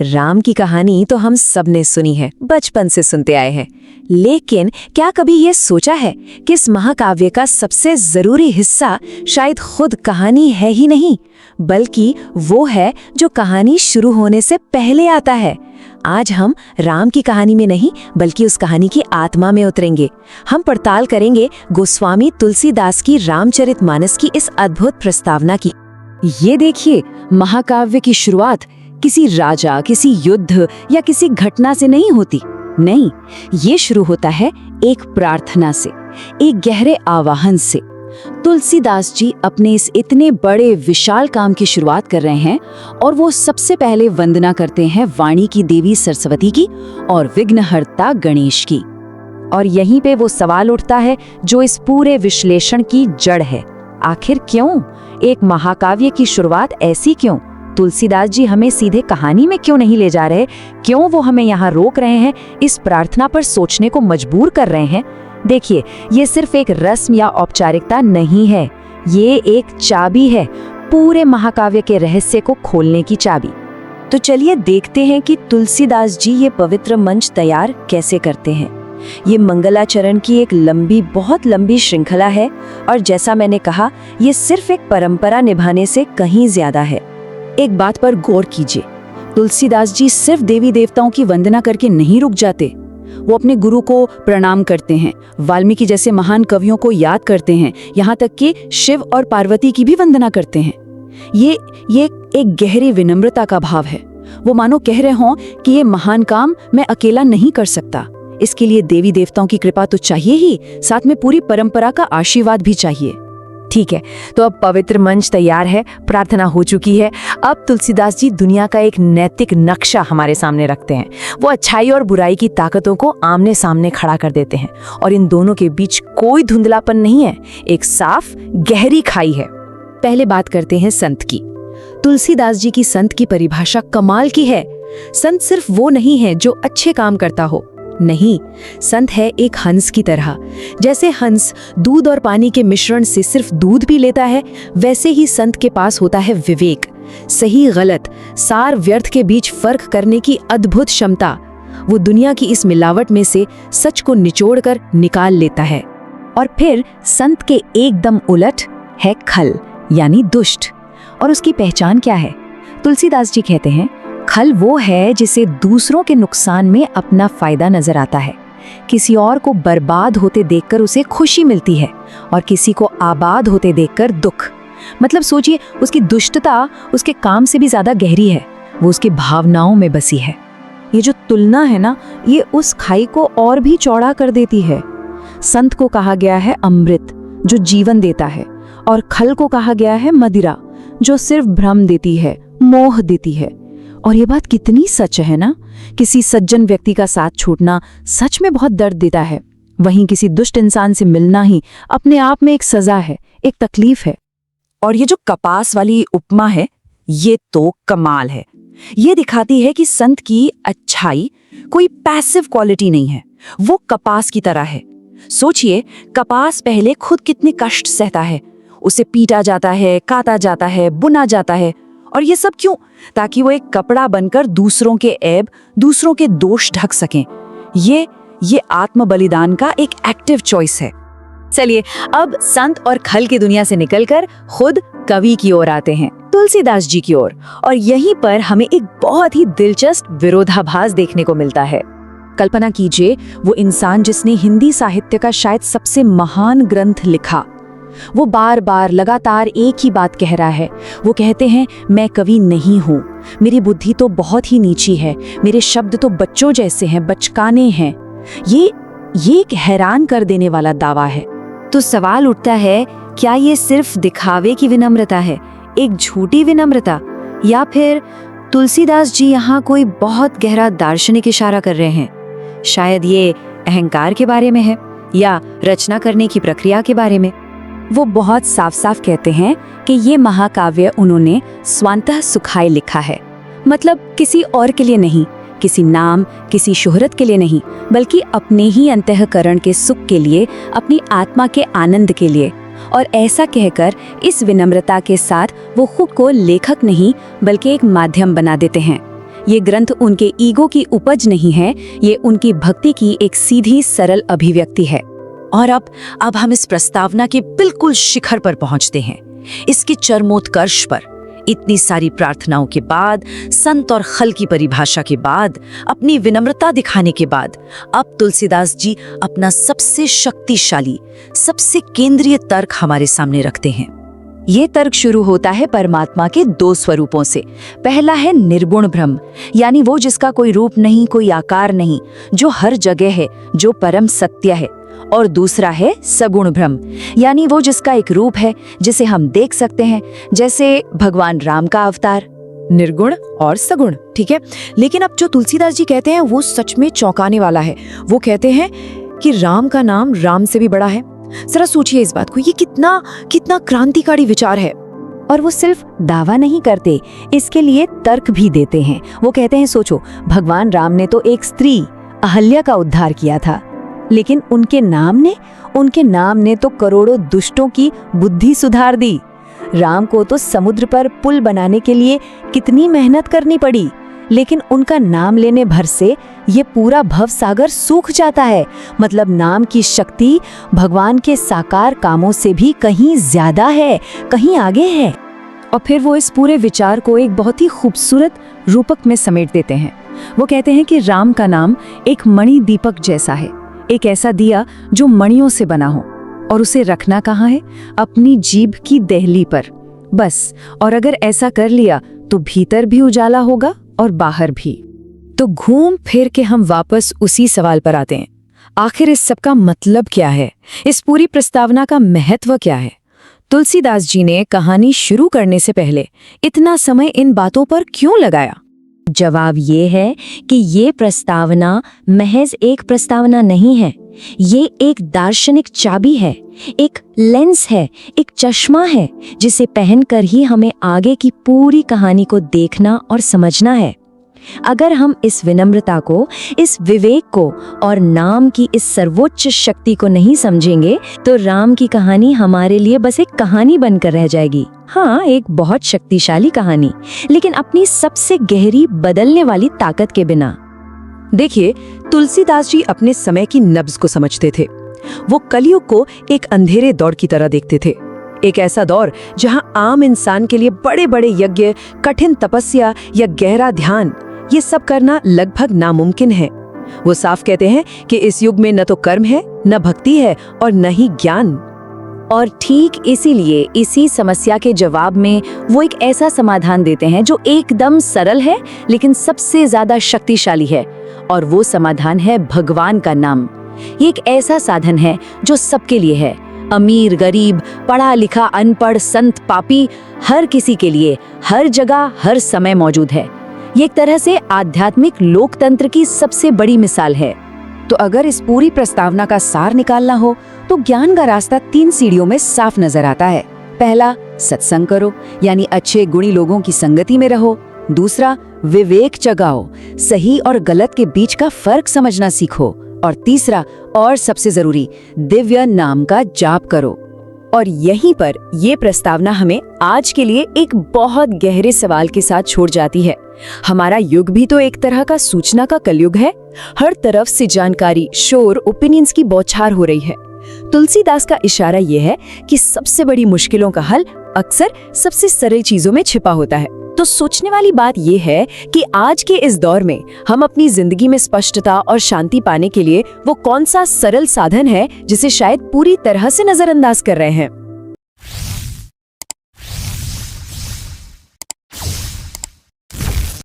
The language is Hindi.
राम की कहानी तो हम सब ने सुनी है, बचपन से सुनते आए हैं। लेकिन क्या कभी ये सोचा है कि इस महाकाव्य का सबसे जरूरी हिस्सा शायद खुद कहानी है ही नहीं, बल्कि वो है जो कहानी शुरू होने से पहले आता है। आज हम राम की कहानी में नहीं, बल्कि उस कहानी की आत्मा में उतरेंगे। हम पड़ताल करेंगे गोस्वामी तुलसीदास की रामचरितमानस की इस अद्भुत प्रस्तावना की। ये देखिए, महाकाव्य की शुरुआत किसी राजा, किसी युद्ध या किसी घटना से नहीं होती। नहीं, ये शुरू होता है एक प्रार्थना से, एक गहरे आवाहन से। तुलसीदास जी अपने इस इतने बड़े विशाल काम की शुरुआत कर रहे हैं और वो सबसे पहले वंदना करते हैं वाणी की देवी सरस्वती की और विघ्नहर्ता गणेश की। और यहीं पे वो सवाल उठता है जो इस पूरे विश्लेषण की जड़ है। आखिर क्यों एक महाकाव्य की शुरुआत ऐसी क्यों? तुलसीदास जी हमें सीधे कहानी में क्यों नहीं ले जा रहे? क्यों वो हमें यहाँ रोक रहे हैं, इस प्रार्थना पर सोचने को मजबूर कर रहे हैं? देखिए, ये सिर्फ एक रस्म या औपचारिकता नहीं है, ये एक चाबी है, पूरे महाकाव्य के रहस्य को खोलने की चाबी। तो चलिए देखते हैं कि तुलसीदास जी ये पवित्र मंच तैयार कैसे करते हैं। ये मंगलाचरण की एक लंबी, बहुत लंबी श्रृंखला है और जैसा मैंने कहा, ये सिर्फ एक परंपरा निभाने से कहीं ज्यादा है। एक बात पर गौर कीजिए, तुलसीदास जी सिर्फ देवी देवताओं की वंदना करके नहीं रुक जाते। वो अपने गुरु को प्रणाम करते हैं, वाल्मीकि जैसे महान कवियों को याद करते हैं, यहाँ तक कि शिव और पार्वती की भी वंदना करते हैं। ये एक गहरी विनम्रता का भाव है। वो मानो कह रहे हों कि ये महान काम मैं अकेला नहीं कर सकता, इसके लिए देवी देवताओं की कृपा तो चाहिए ही, साथ में पूरी परंपरा का आशीर्वाद भी चाहिए। ठीक है, तो अब पवित्र मंच तैयार है, प्रार्थना हो चुकी है। अब तुलसीदास जी दुनिया का एक नैतिक नक्शा हमारे सामने रखते हैं। वो अच्छाई और बुराई की ताकतों को आमने सामने खड़ा कर देते हैं और इन दोनों के बीच कोई धुंधलापन नहीं है, एक साफ गहरी खाई है। पहले बात करते हैं संत की। तुलसीदास जी की संत की परिभाषा कमाल की है। संत सिर्फ वो नहीं है जो अच्छे काम करता हो, नहीं, संत है एक हंस की तरह। जैसे हंस दूध और पानी के मिश्रण से सिर्फ दूध पी लेता है, वैसे ही संत के पास होता है विवेक, सही गलत, सार व्यर्थ के बीच फर्क करने की अद्भुत क्षमता। वो दुनिया की इस मिलावट में से सच को निचोड़कर निकाल लेता है। और फिर संत के एकदम उलट है खल, यानी दुष्ट। और उसकी पहचान क्या है? तुलसीदास जी कहते हैं, खल वो है जिसे दूसरों के नुकसान में अपना फायदा नजर आता है। किसी और को बर्बाद होते देखकर उसे खुशी मिलती है और किसी को आबाद होते देखकर दुख। मतलब सोचिए, उसकी दुष्टता उसके काम से भी ज्यादा गहरी है, वो उसकी भावनाओं में बसी है। ये जो तुलना है ना, ये उस खाई को और भी चौड़ा कर देती है। संत को कहा गया है अमृत, जो जीवन देता है, और खल को कहा गया है मदिरा, जो सिर्फ भ्रम देती है, मोह देती है। और ये बात कितनी सच है ना। किसी सज्जन व्यक्ति का साथ छूटना सच में बहुत दर्द देता है, वहीं किसी दुष्ट इंसान से मिलना ही अपने आप में एक सजा है, एक तकलीफ है। और ये जो कपास वाली उपमा है, ये तो कमाल है। ये दिखाती है कि संत की अच्छाई कोई पैसिव क्वालिटी नहीं है, वो कपास की तरह है। सोचिए, कपास पहले खुद कितने कष्ट सहता है, उसे पीटा जाता है, काटा जाता है, बुना जाता है। और ये सब क्यों? ताकि वो एक कपड़ा बनकर दूसरों के ऐब, दूसरों के दोष ढक सकें। ये आत्म बलिदान का एक एक्टिव चॉइस है। चलिए, अब संत और खल की दुनिया से निकलकर खुद कवि की ओर आते हैं, तुलसीदास जी की ओर। और यहीं पर हमें एक बहुत ही दिलचस्प विरोधाभास देखने को मिलता है। कल्पना कीजिए, वो इंसान जिसने हिंदी साहित्य का शायद सबसे महान ग्रंथ लिखा, वो बार बार लगातार एक ही बात कह रहा है। वो कहते हैं, मैं कवि नहीं हूँ, मेरी बुद्धि तो बहुत ही नीची है, मेरे शब्द तो बच्चों जैसे हैं, बचकाने हैं। ये एक हैरान कर देने वाला दावा है। तो सवाल उठता है, क्या ये सिर्फ दिखावे की विनम्रता है, एक झूठी विनम्रता, या फिर तुलसीदास जी यहाँ कोई बहुत गहरा दार्शनिक इशारा कर रहे हैं? शायद ये अहंकार के बारे में है या रचना करने की प्रक्रिया के बारे में। वो बहुत साफ साफ कहते हैं कि ये महाकाव्य उन्होंने स्वतः सुखाए लिखा है। मतलब किसी और के लिए नहीं, किसी नाम, किसी शोहरत के लिए नहीं, बल्कि अपने ही अंतःकरण के सुख के लिए, अपनी आत्मा के आनंद के लिए। और ऐसा कहकर इस विनम्रता के साथ वो खुद को लेखक नहीं बल्कि एक माध्यम बना देते हैं। ये ग्रंथ उनके ईगो की उपज नहीं है, ये उनकी भक्ति की एक सीधी सरल अभिव्यक्ति है। और अब हम इस प्रस्तावना के बिल्कुल शिखर पर पहुंचते हैं, इसके चरमोत्कर्ष पर। इतनी सारी प्रार्थनाओं के बाद, संत और खल की परिभाषा के बाद, अपनी विनम्रता दिखाने के बाद, अब तुलसीदास जी अपना सबसे शक्तिशाली, सबसे केंद्रीय तर्क हमारे सामने रखते हैं। ये तर्क शुरू होता है परमात्मा के दो स्वरूपों से। पहला है निर्गुण ब्रह्म, यानी वो जिसका कोई रूप नहीं, कोई आकार नहीं, जो हर जगह है, जो परम सत्य है। और दूसरा है सगुण ब्रह्म, यानी वो जिसका एक रूप है, जिसे हम देख सकते हैं, जैसे भगवान राम का अवतार। निर्गुण और सगुण, ठीक है। लेकिन अब जो तुलसीदास जी कहते हैं वो सच में चौंकाने वाला है। वो कहते हैं कि राम का नाम राम से भी बड़ा है। जरा सोचिए इस बात को, ये कितना क्रांतिकारी विचार है। और वो सिर्फ दावा नहीं करते, इसके लिए तर्क भी देते हैं। वो कहते हैं, सोचो, भगवान राम ने तो एक स्त्री अहल्या का उद्धार किया था, लेकिन उनके नाम ने तो करोड़ों दुष्टों की बुद्धि सुधार दी। राम को तो समुद्र पर पुल बनाने के लिए कितनी मेहनत करनी पड़ी, लेकिन उनका नाम लेने भर से ये पूरा भवसागर सूख जाता है। मतलब नाम की शक्ति भगवान के साकार कामों से भी कहीं ज्यादा है, कहीं आगे है। और फिर वो इस पूरे विचार को एक बहुत ही खूबसूरत रूपक में समेट देते हैं। वो कहते हैं कि राम का नाम एक मणि दीपक जैसा है, एक ऐसा दिया जो मणियों से बना हो, और उसे रखना कहाँ है? अपनी जीभ की देहली पर, बस। और अगर ऐसा कर लिया तो भीतर भी उजाला होगा और बाहर भी। तो घूम फिर के हम वापस उसी सवाल पर आते हैं, आखिर इस सब का मतलब क्या है? इस पूरी प्रस्तावना का महत्व क्या है? तुलसीदास जी ने कहानी शुरू करने से पहले इतना समय इन बातों पर क्यों लगाया? जवाब ये है कि ये प्रस्तावना महज एक प्रस्तावना नहीं है, ये एक दार्शनिक चाबी है, एक लेंस है, एक चश्मा है, जिसे पहनकर ही हमें आगे की पूरी कहानी को देखना और समझना है। अगर हम इस विनम्रता को, इस विवेक को और नाम की इस सर्वोच्च शक्ति को नहीं समझेंगे, तो राम की कहानी हमारे लिए बस एक कहानी बनकर रह जाएगी। हाँ, एक बहुत शक्तिशाली कहानी, लेकिन अपनी सबसे गहरी बदलने वाली ताकत के बिना। देखिए, तुलसीदास जी अपने समय की नब्ज को समझते थे। वो कलयुग को एक अंधेरे दौर की तरह देखते थे, एक ऐसा दौर जहां आम इंसान के लिए बड़े बड़े यज्ञ, कठिन तपस्या या गहरा ध्यान, ये सब करना लगभग नामुमकिन है। वो साफ कहते हैं कि इस युग में न तो कर्म है, न भक्ति है और न ही ज्ञान। और ठीक इसीलिए इसी समस्या के जवाब में वो एक ऐसा समाधान देते हैं जो एकदम सरल है लेकिन सबसे ज्यादा शक्तिशाली है, और वो समाधान है भगवान का नाम। ये एक ऐसा साधन है जो सबके लिए है, अमीर गरीब, पढ़ा लिखा अनपढ़, संत पापी, हर किसी के लिए, हर जगह, हर समय मौजूद है। ये एक तरह से आध्यात्मिक लोकतंत्र की सबसे बड़ी मिसाल है। तो अगर इस पूरी प्रस्तावना का सार निकालना हो तो ज्ञान का रास्ता 3 सीढ़ियों में साफ नजर आता है। पहला, सत्संग करो, यानी अच्छे गुणी लोगों की संगति में रहो। दूसरा, विवेक जगाओ, सही और गलत के बीच का फर्क समझना सीखो। और तीसरा और सबसे जरूरी, दिव्य नाम का जाप करो। और यहीं पर ये प्रस्तावना हमें आज के लिए एक बहुत गहरे सवाल के साथ छोड़ जाती है। हमारा युग भी तो एक तरह का सूचना का कलयुग है। हर तरफ से जानकारी, शोर, ओपिनियंस की बौछार हो रही है। तुलसीदास का इशारा ये है कि सबसे बड़ी मुश्किलों का हल अक्सर सबसे सरल चीजों में छिपा होता है। तो सोचने वाली बात ये है कि आज के इस दौर में हम अपनी जिंदगी में स्पष्टता और शांति पाने के लिए वो कौन सा सरल साधन है जिसे शायद पूरी तरह से नजरअंदाज कर रहे हैं।